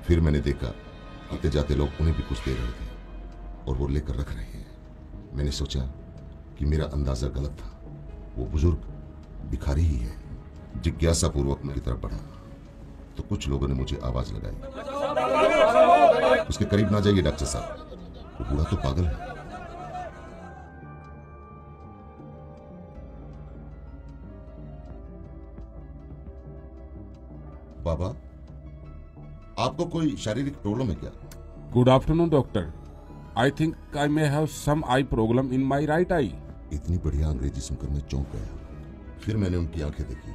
फिर मैंने देखा आते जाते लोग उन्हें भी कुछ दे रहे थे और वो लेकर रख रहे हैं। मैंने सोचा कि मेरा अंदाजा गलत था, वो बुजुर्ग भिखारी ही है। जिज्ञासा पूर्वक मैं की तरफ बढ़ा तो कुछ लोगों ने मुझे आवाज लगाई, उसके करीब ना जाइए डॉक्टर साहब, वो बूढ़ा तो पागल है। बाबा, आपको कोई शारीरिक प्रॉब्लम है क्या? Good afternoon doctor. I think I may have some eye problem in my right eye. इतनी बढ़िया अंग्रेजी सुनकर मैं चौंक गया। फिर मैंने उनकी आंखें देखी,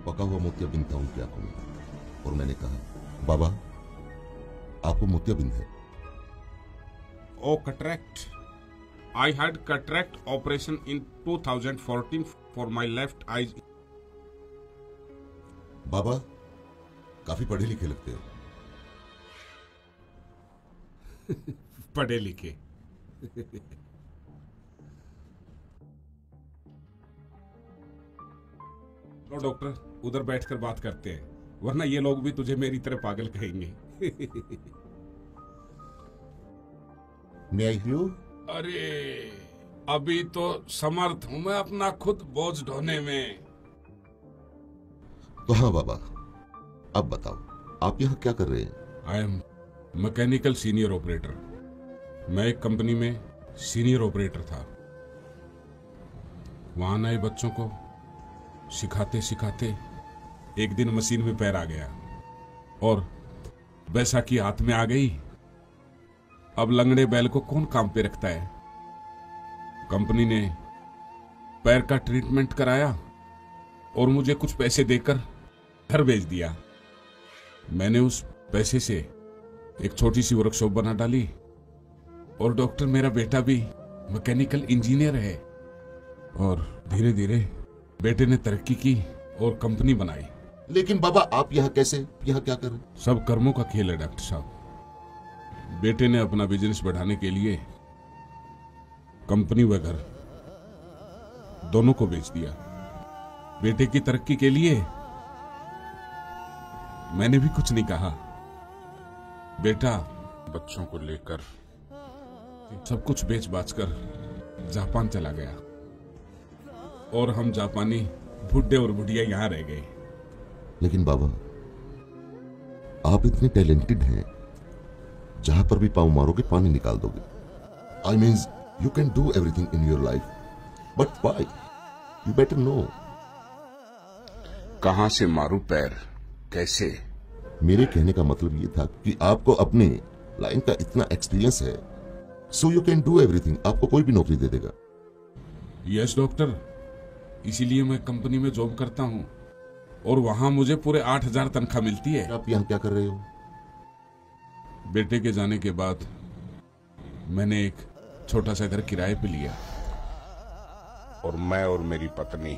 पका हुआ मोतियाबिंद था उनकी आंखों में, और मैंने कहा, बाबा आपको मोतियाबिंद है? Oh cataract. I had cataract operation in 2014 for my left eye. बाबा काफी पढ़े लिखे लगते हो। पढ़े लिखे। लो डॉक्टर, उधर बैठकर बात करते हैं, वरना ये लोग भी तुझे मेरी तरह पागल कहेंगे। मे आई हेल्प यू? अरे अभी तो समर्थ हूं मैं अपना खुद बोझ ढोने में। तो हाँ बाबा, अब बताओ आप यहाँ क्या कर रहे हैं? I am mechanical senior operator. मैं एक कंपनी में सीनियर ऑपरेटर था। वहां नए बच्चों को सिखाते सिखाते एक दिन मशीन में पैर आ गया और बैसाखी हाथ में आ गई। अब लंगड़े बैल को कौन काम पे रखता है। कंपनी ने पैर का ट्रीटमेंट कराया और मुझे कुछ पैसे देकर घर भेज दिया। मैंने उस पैसे से एक छोटी सी वर्कशॉप बना डाली और डॉक्टर मेरा बेटा भी मैकेनिकल इंजीनियर है। और धीरे धीरे बेटे ने तरक्की की और कंपनी बनाई। लेकिन बाबा आप यहाँ कैसे, यहाँ क्या कर रहे हैं? सब कर्मों का खेल है डॉक्टर साहब। बेटे ने अपना बिजनेस बढ़ाने के लिए कंपनी व घर दोनों को बेच दिया। बेटे की तरक्की के लिए मैंने भी कुछ नहीं कहा। बेटा बच्चों को लेकर सब कुछ बेच बाच कर जापान चला गया और हम जापानी बुढ़े और बुढ़िया यहां रह गए। लेकिन बाबा आप इतने टैलेंटेड हैं, जहां पर भी पाँव मारोगे पानी निकाल दोगे। I means you can do everything in your life, but why? You better know. कहां से मारूं पैर, कैसे? मेरे कहने का मतलब ये था कि आपको अपने लाइन का इतना एक्सपीरियंस है, so you can do everything. आपको कोई भी नौकरी दे देगा। यस डॉक्टर, इसीलिए मैं कंपनी में जॉब करता हूं और वहां मुझे पूरे 8,000 तनख्वाह मिलती है। आप यहाँ क्या कर रहे हो? बेटे के जाने के बाद मैंने एक छोटा सा घर किराए पे लिया और मैं और मेरी पत्नी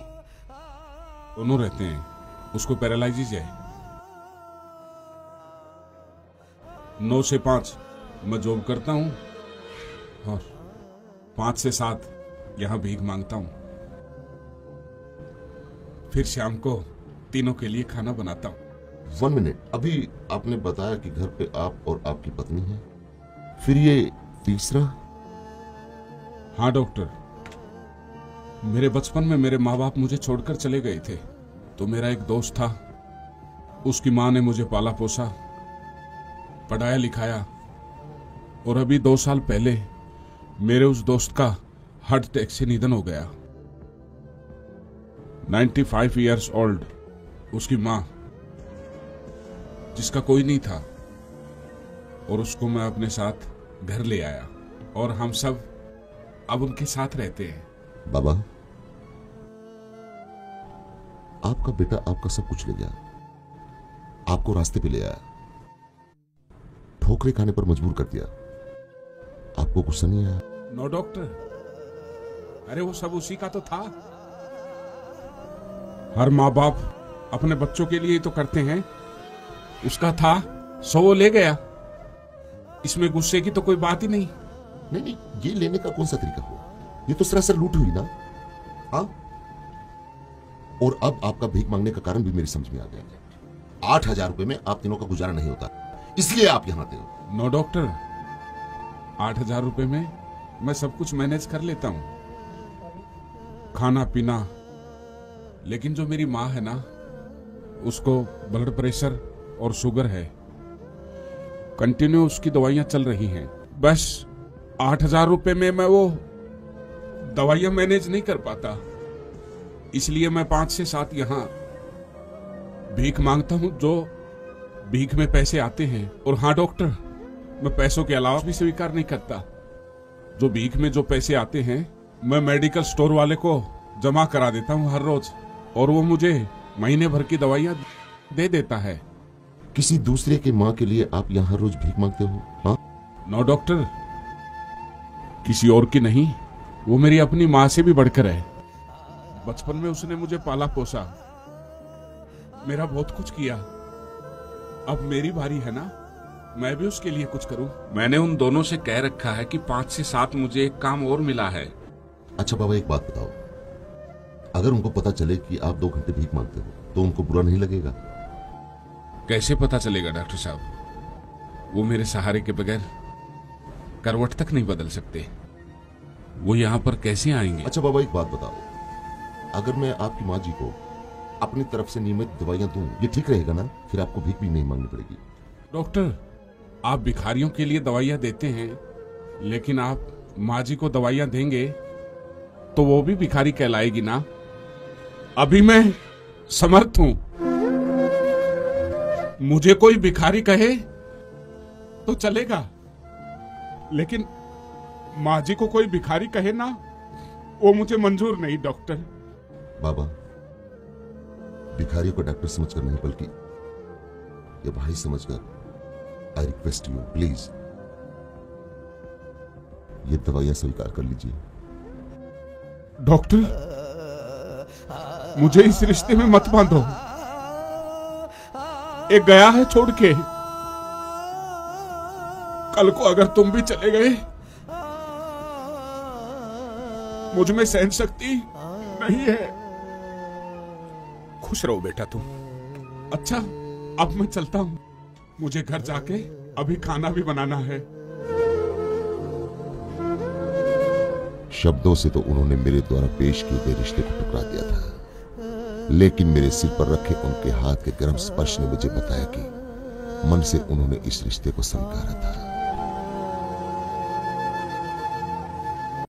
दोनों रहते हैं। उसको पैरालिसिस है। 9 से 5 मैं जॉब करता हूं और 5 से 7 यहां भीख मांगता हूं। फिर शाम को तीनों के लिए खाना बनाता हूं। 1 मिनट, अभी आपने बताया कि घर पे आप और आपकी पत्नी है, फिर ये तीसरा? हाँ डॉक्टर, मेरे बचपन में मेरे माँ बाप मुझे छोड़कर चले गए थे, तो मेरा एक दोस्त था। उसकी माँ ने मुझे पाला पोसा, पढ़ाया लिखाया और अभी 2 साल पहले मेरे उस दोस्त का हार्ट अटैक से निधन हो गया। 95 इयर्स ओल्ड उसकी माँ, जिसका कोई नहीं था, और उसको मैं अपने साथ घर ले आया और हम सब अब उनके साथ रहते हैं। बाबा आपका बेटा आपका सब कुछ ले गया, आपको रास्ते पे ले आया, ठोकरे खाने पर मजबूर कर दिया, आपको गुस्सा नहीं आया? नो डॉक्टर, अरे वो सब उसी का तो था। हर माँ बाप अपने बच्चों के लिए ही तो करते हैं। उसका था, सो वो ले गया। इसमें गुस्से की तो कोई बात ही नहीं। नहीं नहीं, ये लेने का कौन सा तरीका हुआ? ये तो सरासर लूट हुई ना। हाँ, और अब आपका भीख मांगने का कारण भी मेरी समझ में आ गया। 8,000 रुपए में आप तीनों का गुजारा नहीं होता, इसलिए आप यहां आते हो। नो डॉक्टर, 8,000 रुपए में मैं सब कुछ मैनेज कर लेता हूं, खाना पीना। लेकिन जो मेरी माँ है ना, उसको ब्लड प्रेशर और शुगर है, कंटिन्यू उसकी दवाइयां चल रही हैं। बस 8,000 रुपए में मैं वो दवाइयां मैनेज नहीं कर पाता, इसलिए मैं 5 से 7 यहां भीख मांगता हूं, जो भीख में पैसे आते हैं। और हाँ डॉक्टर, मैं पैसों के अलावा भी स्वीकार नहीं करता। जो भीख में जो पैसे आते हैं, मैं मेडिकल स्टोर वाले को जमा करा देता हूं हर रोज, और वो मुझे महीने भर की दवाइयां दे देता है। किसी दूसरे के माँ के लिए आप यहाँ रोज भीख मांगते हो? हाँ? नो डॉक्टर, किसी और की नहीं, वो मेरी अपनी माँ से भी बढ़कर है। बचपन में उसने मुझे पाला पोसा, मेरा बहुत कुछ किया। अब मेरी बारी है ना, मैं भी उसके लिए कुछ करूं। मैंने उन दोनों से कह रखा है कि 5 से 7 मुझे एक काम और मिला है। अच्छा बाबा, एक बात बताओ, अगर उनको पता चले कि आप 2 घंटे भीख मांगते हो तो उनको बुरा नहीं लगेगा? कैसे पता चलेगा डॉक्टर साहब? वो मेरे सहारे के बगैर करवट तक नहीं बदल सकते, वो यहाँ पर कैसे आएंगे? अच्छा बाबा, एक बात बताओ, अगर मैं आपकी माँ जी को अपनी तरफ से नियमित दवाइयां दूं, ये ठीक रहेगा ना? फिर आपको भीख भी नहीं मांगनी पड़ेगी। डॉक्टर, आप भिखारियों के लिए दवाइयां देते हैं, लेकिन आप माँ जी को दवाइयां देंगे तो वो भी भिखारी कहलाएगी ना? अभी मैं समर्थ हूं, मुझे कोई भिखारी कहे तो चलेगा, लेकिन माँ जी को कोई भिखारी कहे ना, वो मुझे मंजूर नहीं। डॉक्टर बाबा, भिखारियों को डॉक्टर समझकर नहीं बल्कि ये भाई समझकर आई रिक्वेस्ट यू, प्लीज ये दवाइयां स्वीकार कर लीजिए। डॉक्टर, मुझे इस रिश्ते में मत बांधो, एक गया है छोड़ के, कल को अगर तुम भी चले गए, मुझ में सहन शक्ति नहीं है। खुश रहो बेटा तुम। अच्छा, अब मैं चलता हूं, मुझे घर जाके अभी खाना भी बनाना है। शब्दों से तो उन्होंने मेरे द्वारा पेश किए गए रिश्ते को टुकरा दिया था, लेकिन मेरे सिर पर रखे उनके हाथ के गर्म स्पर्श ने मुझे बताया कि मन से उन्होंने इस रिश्ते को स्वीकारा था।